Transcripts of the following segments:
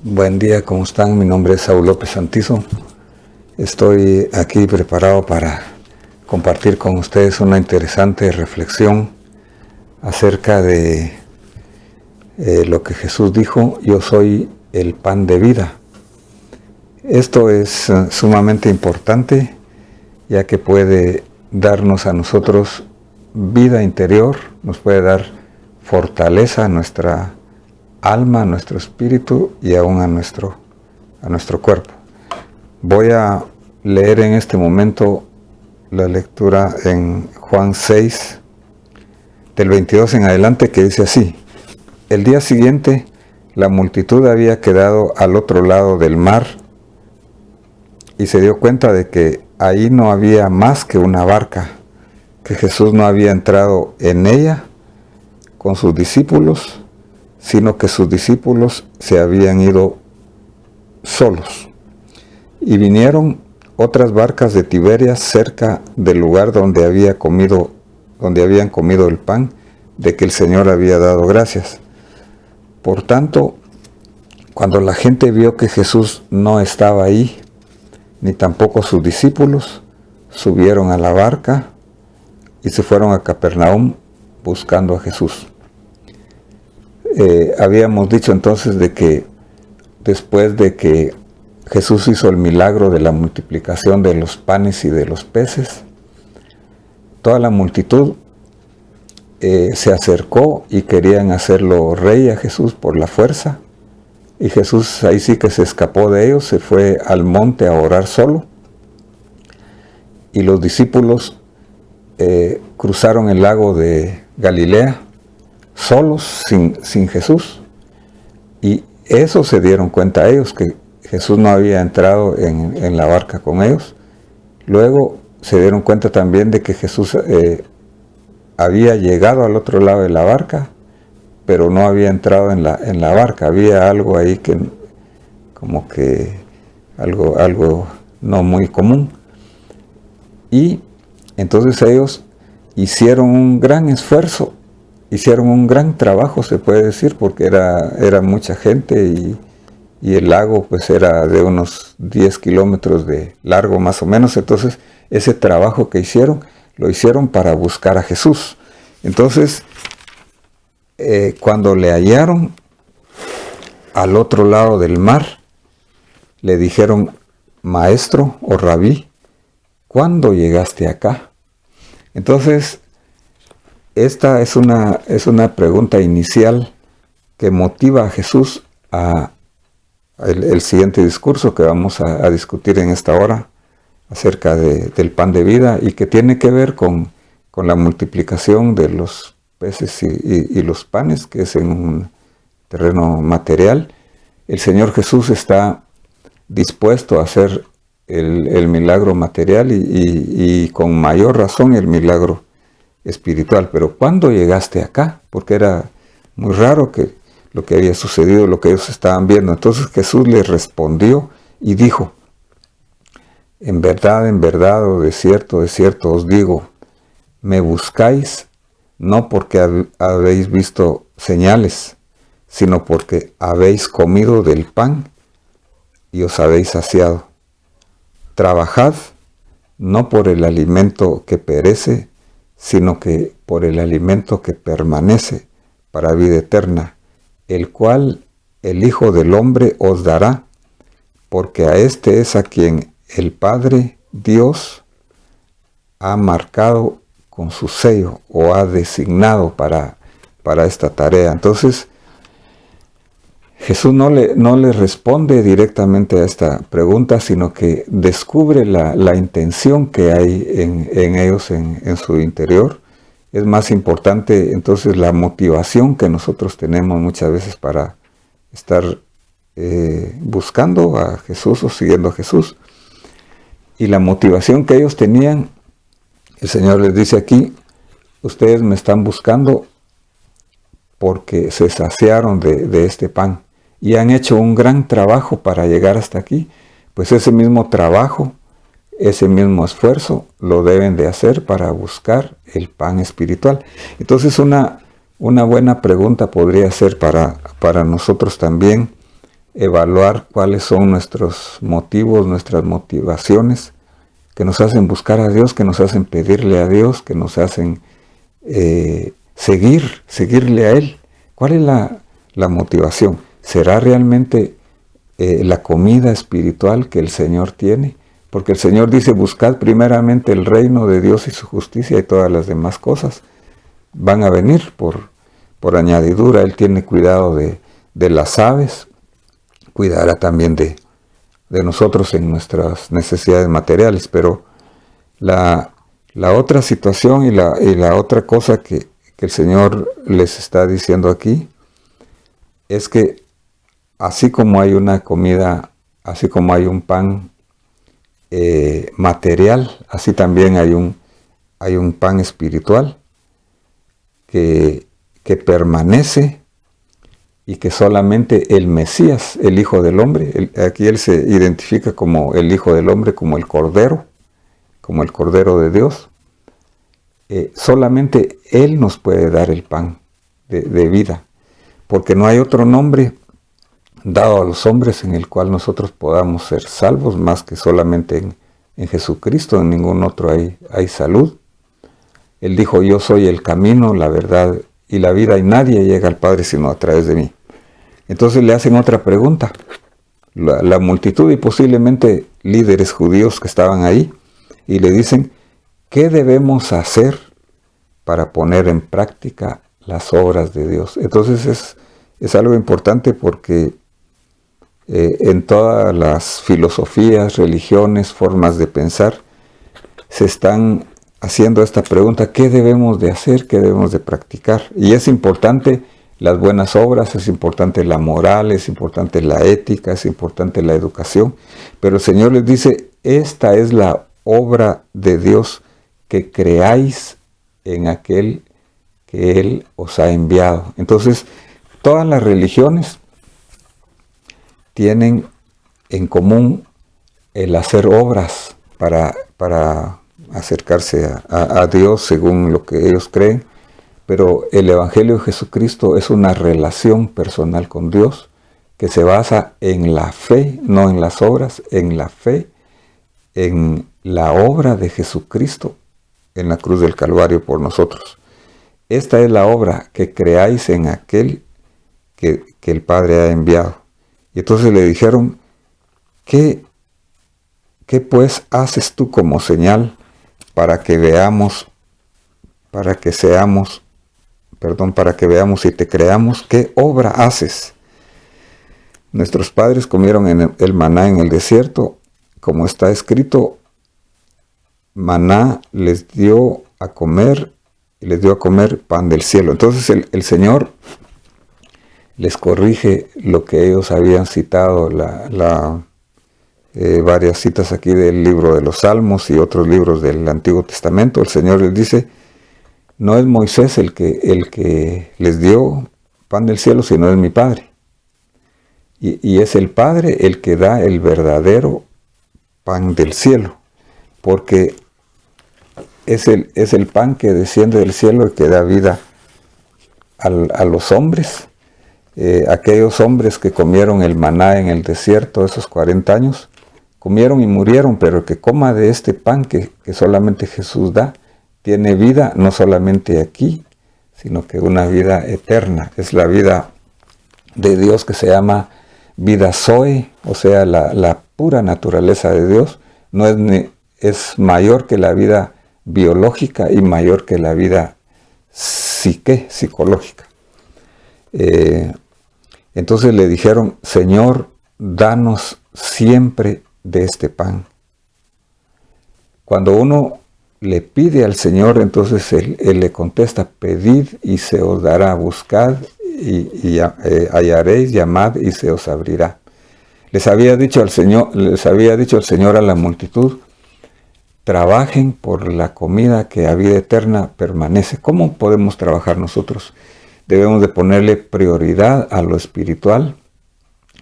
Buen día, ¿cómo están? Mi nombre es Saúl López Santizo. Estoy aquí preparado para compartir con ustedes una interesante reflexión acerca de lo que Jesús dijo: yo soy el pan de vida. Esto es sumamente importante, ya que puede darnos a nosotros vida interior, nos puede dar fortaleza a nuestra alma, a nuestro espíritu y aún a nuestro cuerpo. Voy a leer en este momento la lectura en Juan 6, del 22 en adelante, que dice así: el día siguiente, la multitud había quedado al otro lado del mar y se dio cuenta de que ahí no había más que una barca, que Jesús no había entrado en ella con sus discípulos, sino que sus discípulos se habían ido solos. Y vinieron otras barcas de Tiberias cerca del lugar donde habían comido el pan de que el Señor había dado gracias. Por tanto, cuando la gente vio que Jesús no estaba ahí, ni tampoco sus discípulos, subieron a la barca y se fueron a Capernaum buscando a Jesús. Habíamos dicho entonces de que después de que Jesús hizo el milagro de la multiplicación de los panes y de los peces, toda la multitud se acercó y querían hacerlo rey a Jesús por la fuerza, y Jesús ahí sí que se escapó de ellos, se fue al monte a orar solo, y los discípulos cruzaron el lago de Galilea solos, sin Jesús, y eso se dieron cuenta ellos, que Jesús no había entrado en la barca con ellos. Luego se dieron cuenta también de que Jesús había llegado al otro lado de la barca, pero no había entrado en la barca. Había algo ahí que como que algo no muy común, y entonces ellos hicieron un gran esfuerzo, hicieron un gran trabajo, se puede decir, porque era mucha gente, y el lago pues era de unos 10 kilómetros de largo más o menos. Entonces ese trabajo que hicieron, lo hicieron para buscar a Jesús. Entonces cuando le hallaron al otro lado del mar, le dijeron: maestro o rabí, ¿cuándo llegaste acá? Entonces esta es una pregunta inicial que motiva a Jesús a el siguiente discurso que vamos a discutir en esta hora acerca del pan de vida, y que tiene que ver con la multiplicación de los peces y los panes, que es en un terreno material. El Señor Jesús está dispuesto a hacer el milagro material y con mayor razón el milagro espiritual. Pero ¿cuándo llegaste acá? Porque era muy raro que lo que había sucedido, lo que ellos estaban viendo. Entonces Jesús les respondió y dijo: en verdad, o de cierto os digo, me buscáis no porque habéis visto señales, sino porque habéis comido del pan y os habéis saciado. Trabajad no por el alimento que perece, sino que por el alimento que permanece para vida eterna, el cual el Hijo del Hombre os dará, porque a este es a quien el Padre Dios ha marcado con su sello, o ha designado para esta tarea. Entonces Jesús no le responde directamente a esta pregunta, sino que descubre la intención que hay en ellos, en su interior. Es más importante entonces la motivación que nosotros tenemos muchas veces para estar buscando a Jesús o siguiendo a Jesús. Y la motivación que ellos tenían, el Señor les dice aquí: ustedes me están buscando porque se saciaron de este pan y han hecho un gran trabajo para llegar hasta aquí. Pues ese mismo trabajo, ese mismo esfuerzo lo deben de hacer para buscar el pan espiritual. Entonces una buena pregunta podría ser para nosotros también: evaluar cuáles son nuestros motivos, nuestras motivaciones, que nos hacen buscar a Dios, que nos hacen pedirle a Dios, que nos hacen seguirle a Él. ¿Cuál es la motivación? ¿Será realmente la comida espiritual que el Señor tiene? Porque el Señor dice, buscad primeramente el reino de Dios y su justicia, y todas las demás cosas van a venir por añadidura. Él tiene cuidado de las aves, cuidará también de nosotros en nuestras necesidades materiales. Pero la otra situación y la otra cosa que el Señor les está diciendo aquí es que así como hay una comida, así como hay un pan material, así también hay un pan espiritual que permanece, y que solamente el Mesías, el Hijo del Hombre, aquí Él se identifica como el Hijo del Hombre, como el Cordero de Dios, solamente Él nos puede dar el pan de vida, porque no hay otro nombre dado a los hombres en el cual nosotros podamos ser salvos más que solamente en Jesucristo. En ningún otro hay salud. Él dijo, yo soy el camino, la verdad y la vida, y nadie llega al Padre sino a través de mí. Entonces le hacen otra pregunta, la multitud y posiblemente líderes judíos que estaban ahí, y le dicen, ¿qué debemos hacer para poner en práctica las obras de Dios? Entonces es algo importante, porque en todas las filosofías, religiones, formas de pensar, se están haciendo esta pregunta, ¿qué debemos de hacer? ¿Qué debemos de practicar? Y es importante las buenas obras, es importante la moral, es importante la ética, es importante la educación, pero el Señor les dice, esta es la obra de Dios, que creáis en aquel que Él os ha enviado. Entonces, todas las religiones tienen en común el hacer obras para acercarse a Dios según lo que ellos creen, pero el Evangelio de Jesucristo es una relación personal con Dios que se basa en la fe, no en las obras, en la fe, en la obra de Jesucristo en la cruz del Calvario por nosotros. Esta es la obra, que creáis en aquel que el Padre ha enviado. Y entonces le dijeron, ¿qué pues haces tú como señal para que veamos y te creamos? ¿Qué obra haces? Nuestros padres comieron el maná en el desierto, como está escrito, maná les dio a comer pan del cielo. Entonces el Señor les corrige lo que ellos habían citado, varias citas aquí del libro de los Salmos y otros libros del Antiguo Testamento. El Señor les dice, no es Moisés el que les dio pan del cielo, sino es mi Padre. Y es el Padre el que da el verdadero pan del cielo, porque es el pan que desciende del cielo y que da vida a los hombres. Aquellos hombres que comieron el maná en el desierto esos 40 años, comieron y murieron, pero el que coma de este pan que solamente Jesús da, tiene vida no solamente aquí, sino que una vida eterna. Es la vida de Dios que se llama vida Zoe, o sea, la pura naturaleza de Dios. No es mayor que la vida biológica y mayor que la vida psicológica. Entonces le dijeron, Señor, danos siempre de este pan. Cuando uno le pide al Señor, entonces Él le contesta, pedid y se os dará, buscad y hallaréis, llamad y se os abrirá. Les había dicho el Señor a la multitud, trabajen por la comida que a vida eterna permanece. ¿Cómo podemos trabajar nosotros? Debemos de ponerle prioridad a lo espiritual,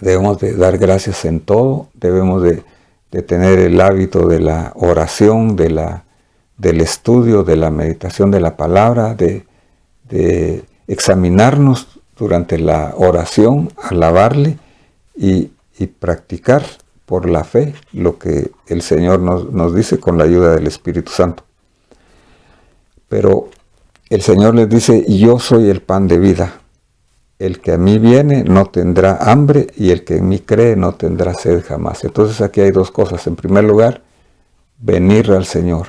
debemos de dar gracias en todo, debemos de tener el hábito de la oración, del estudio, de la meditación de la palabra, de examinarnos durante la oración, alabarle y practicar por la fe lo que el Señor nos dice con la ayuda del Espíritu Santo. Pero el Señor les dice, yo soy el pan de vida. El que a mí viene no tendrá hambre y el que en mí cree no tendrá sed jamás. Entonces aquí hay dos cosas. En primer lugar, venir al Señor.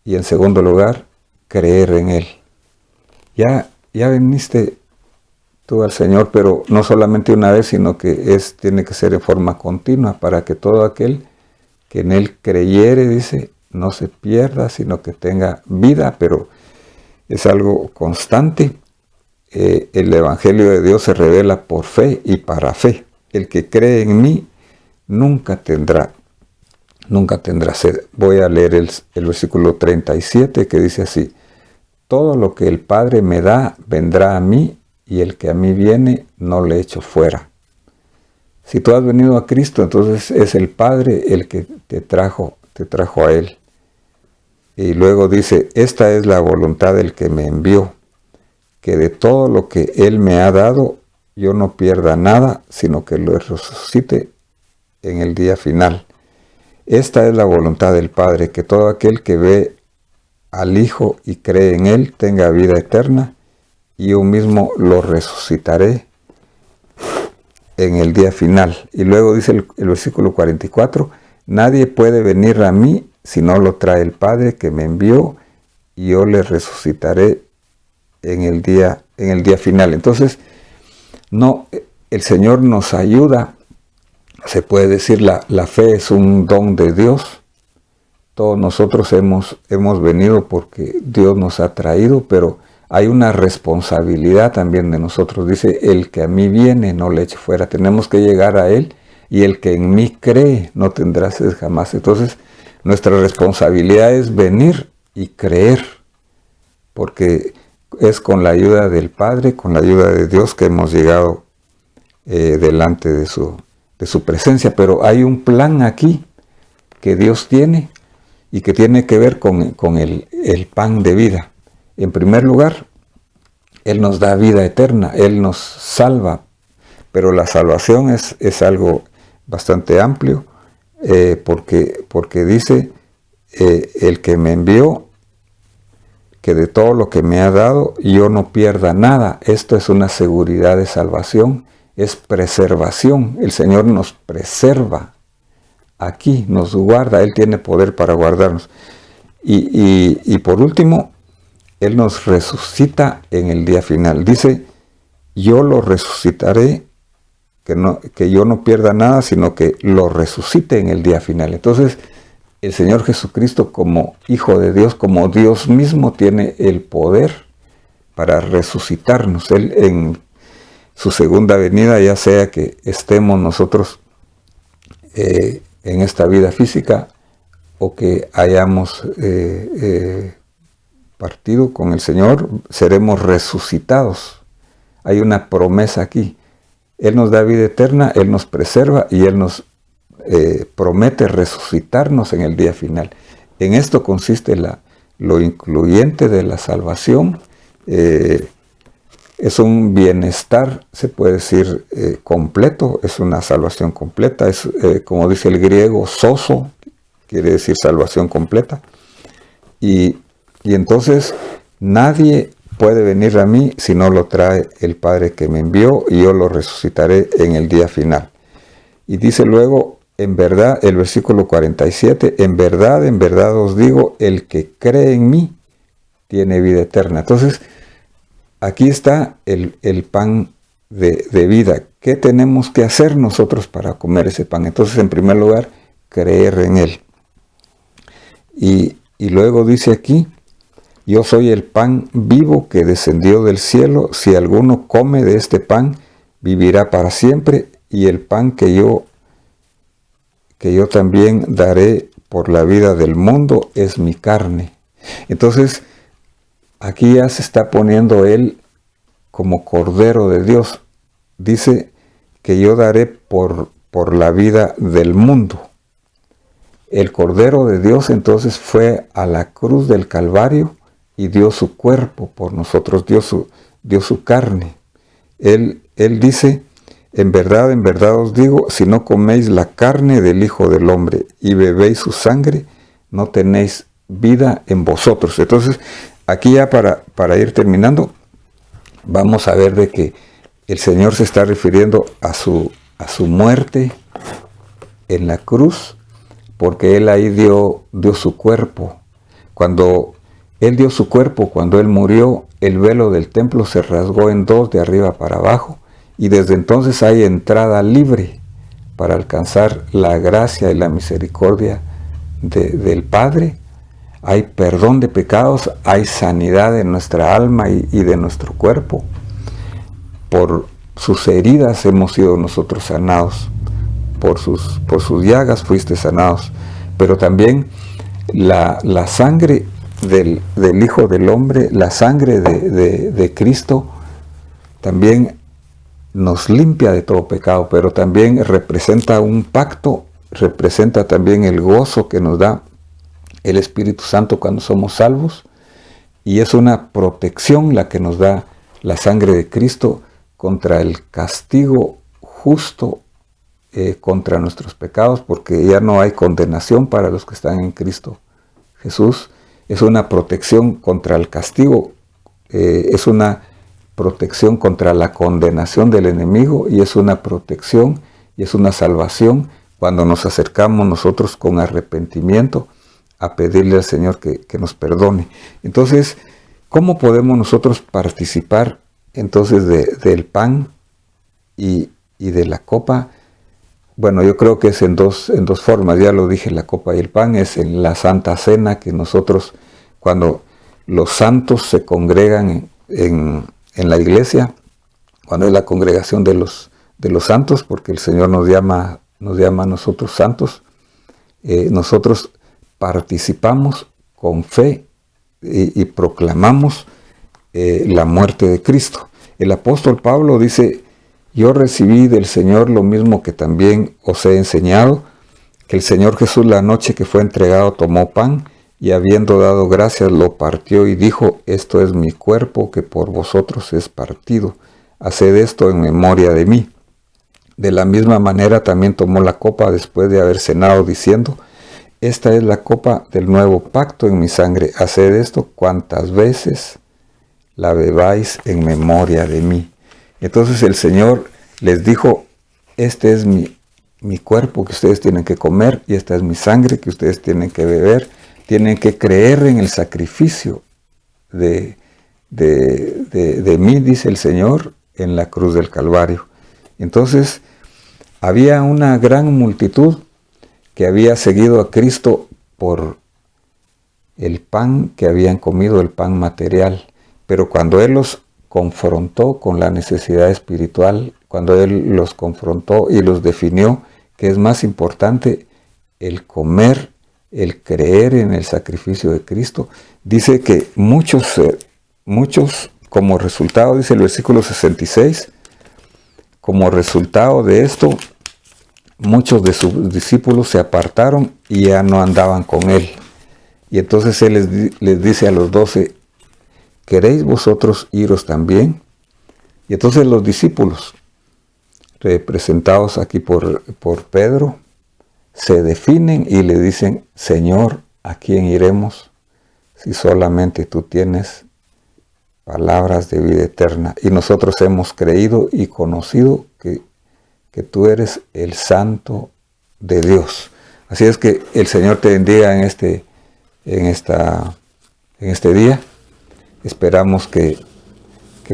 Y en segundo lugar, creer en Él. Ya viniste tú al Señor, pero no solamente una vez, sino que tiene que ser en forma continua para que todo aquel que en Él creyere, dice, no se pierda, sino que tenga vida, pero es algo constante. El Evangelio de Dios se revela por fe y para fe. El que cree en mí nunca tendrá sed. Voy a leer el versículo 37 que dice así: todo lo que el Padre me da vendrá a mí, y el que a mí viene no le echo fuera. Si tú has venido a Cristo, entonces es el Padre el que te trajo a Él. Y luego dice, esta es la voluntad del que me envió, que de todo lo que Él me ha dado, yo no pierda nada, sino que lo resucite en el día final. Esta es la voluntad del Padre, que todo aquel que ve al Hijo y cree en Él tenga vida eterna, y yo mismo lo resucitaré en el día final. Y luego dice el versículo 44, nadie puede venir a mí si no lo trae el Padre que me envió, y yo le resucitaré en el día final. Entonces, el Señor nos ayuda. Se puede decir, la fe es un don de Dios. Todos nosotros hemos venido porque Dios nos ha traído, pero hay una responsabilidad también de nosotros. Dice, el que a mí viene no le eche fuera. Tenemos que llegar a Él, y el que en mí cree no tendrá sed jamás. Entonces, nuestra responsabilidad es venir y creer, porque es con la ayuda del Padre, con la ayuda de Dios, que hemos llegado delante de su presencia. Pero hay un plan aquí que Dios tiene y que tiene que ver con el pan de vida. En primer lugar, Él nos da vida eterna, Él nos salva, pero la salvación es algo bastante amplio, porque dice, el que me envió, que de todo lo que me ha dado, yo no pierda nada. Esto es una seguridad de salvación, es preservación. El Señor nos preserva aquí, nos guarda, Él tiene poder para guardarnos. Y por último, Él nos resucita en el día final. Dice, yo lo resucitaré, que yo no pierda nada, sino que lo resucite en el día final. Entonces, el Señor Jesucristo, como Hijo de Dios, como Dios mismo, tiene el poder para resucitarnos. Él en su segunda venida, ya sea que estemos nosotros en esta vida física o que hayamos partido con el Señor, seremos resucitados. Hay una promesa aquí. Él nos da vida eterna, Él nos preserva y Él nos promete resucitarnos en el día final. En esto consiste lo incluyente de la salvación. Es un bienestar, se puede decir, completo, es una salvación completa, es como dice el griego, sozo, quiere decir salvación completa. Y entonces nadie puede venir a mí si no lo trae el Padre que me envió, y yo lo resucitaré en el día final. Y dice luego, en verdad, el versículo 47, en verdad os digo, el que cree en mí tiene vida eterna. Entonces, aquí está el pan de vida. ¿Qué tenemos que hacer nosotros para comer ese pan? Entonces, en primer lugar, creer en Él. Y luego dice aquí, yo soy el pan vivo que descendió del cielo. Si alguno come de este pan, vivirá para siempre. Y el pan que yo también daré por la vida del mundo es mi carne. Entonces, aquí ya se está poniendo Él como Cordero de Dios. Dice que yo daré por la vida del mundo. El Cordero de Dios entonces fue a la cruz del Calvario y dio su cuerpo por nosotros, dio su carne. Él dice en verdad os digo, si no coméis la carne del Hijo del Hombre y bebéis su sangre, no tenéis vida en vosotros. Entonces, aquí ya para ir terminando, vamos a ver de que el Señor se está refiriendo a su muerte en la cruz, porque Él ahí dio su cuerpo. Cuando Él dio su cuerpo, cuando Él murió, el velo del templo se rasgó en dos de arriba para abajo, y desde entonces hay entrada libre para alcanzar la gracia y la misericordia del Padre. Hay perdón de pecados, hay sanidad de nuestra alma y de nuestro cuerpo. Por sus heridas hemos sido nosotros sanados, por sus llagas fuiste sanados. Pero también la sangre del Hijo del Hombre, la sangre de Cristo, también nos limpia de todo pecado, pero también representa un pacto, representa también el gozo que nos da el Espíritu Santo cuando somos salvos, y es una protección la que nos da la sangre de Cristo contra el castigo justo contra nuestros pecados, porque ya no hay condenación para los que están en Cristo Jesús. Es una protección contra el castigo, es una protección contra la condenación del enemigo, y es una protección y es una salvación cuando nos acercamos nosotros con arrepentimiento a pedirle al Señor que nos perdone. Entonces, ¿cómo podemos nosotros participar entonces del pan y de la copa? Bueno, yo creo que es en dos formas, ya lo dije, la copa y el pan es en la Santa Cena, que nosotros, cuando los santos se congregan en la iglesia, cuando es la congregación de los santos, porque el Señor nos llama a nosotros santos, nosotros participamos con fe y proclamamos la muerte de Cristo. El apóstol Pablo dice: yo recibí del Señor lo mismo que también os he enseñado, que el Señor Jesús, la noche que fue entregado, tomó pan, y habiendo dado gracias, lo partió y dijo: esto es mi cuerpo que por vosotros es partido. Haced esto en memoria de mí. De la misma manera también tomó la copa después de haber cenado, diciendo: esta es la copa del nuevo pacto en mi sangre. Haced esto cuantas veces la bebáis en memoria de mí. Entonces el Señor les dijo: este es mi cuerpo que ustedes tienen que comer, y esta es mi sangre que ustedes tienen que beber. Tienen que creer en el sacrificio de mí, dice el Señor, en la cruz del Calvario. Entonces, había una gran multitud que había seguido a Cristo por el pan que habían comido, el pan material. Pero cuando Él los confrontó con la necesidad espiritual, cuando Él los confrontó y los definió, que es más importante el comer, el creer en el sacrificio de Cristo, dice que muchos, como resultado, dice el versículo 66, como resultado de esto, muchos de sus discípulos se apartaron y ya no andaban con Él. Y entonces Él les dice a los 12, ¿queréis vosotros iros también? Y entonces los discípulos, representados aquí por Pedro, se definen y le dicen: Señor, ¿a quién iremos si solamente tú tienes palabras de vida eterna? Y nosotros hemos creído y conocido que tú eres el Santo de Dios. Así es que el Señor te bendiga en este día. Esperamos que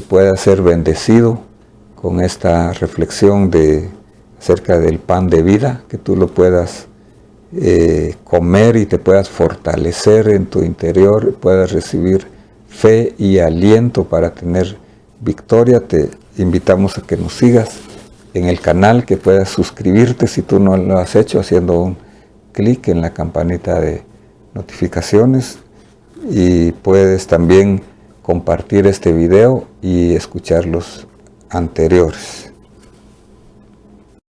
puedas ser bendecido con esta reflexión acerca del pan de vida, que tú lo puedas comer y te puedas fortalecer en tu interior, puedas recibir fe y aliento para tener victoria. Te invitamos a que nos sigas en el canal, que puedas suscribirte si tú no lo has hecho, haciendo un clic en la campanita de notificaciones, y puedes también compartir este video y escuchar los anteriores.